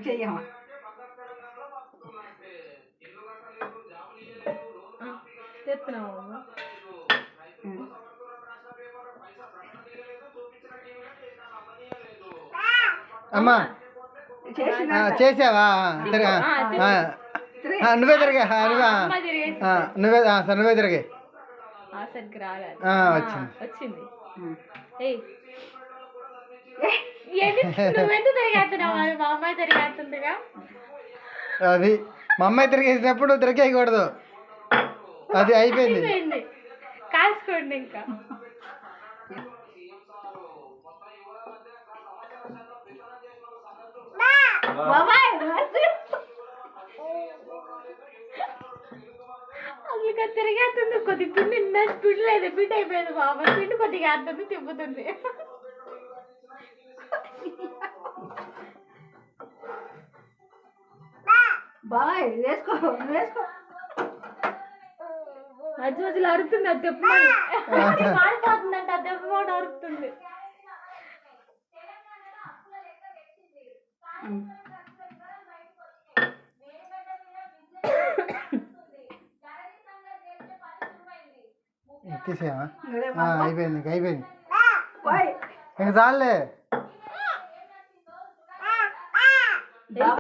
చెయ్యమ్మా చెప్తున్నావు అమ్మా చేసావా నువ్వే తిరిగా నువ్వే సార్ నువ్వే తిరిగి వచ్చింది నువ్వెందుకు తిరిగేస్తున్నావు మా అమ్మాయి తిరిగేస్తుందిగా అది మా అమ్మాయి తిరిగేసినప్పుడు తిరిగేయకూడదు అది అయిపోయింది కాల్చుకోండి ఇంకా అందుకే తిరిగేస్తుంది కొద్ది పిండి పిండి లేదు పిండి అయిపోయింది బాబా పిండి కొద్దిగా వేస్తుంది తిప్పుతుంది బాబాయ్ వేసుకో వేసుకో మధ్య మధ్యలో అరుతుంది అది తెప్పు మారిపోతుందంట అది తెప్పు కూడా అరుతుంది తీసేయమా అయిపోయింది ఇంకా చాలులే.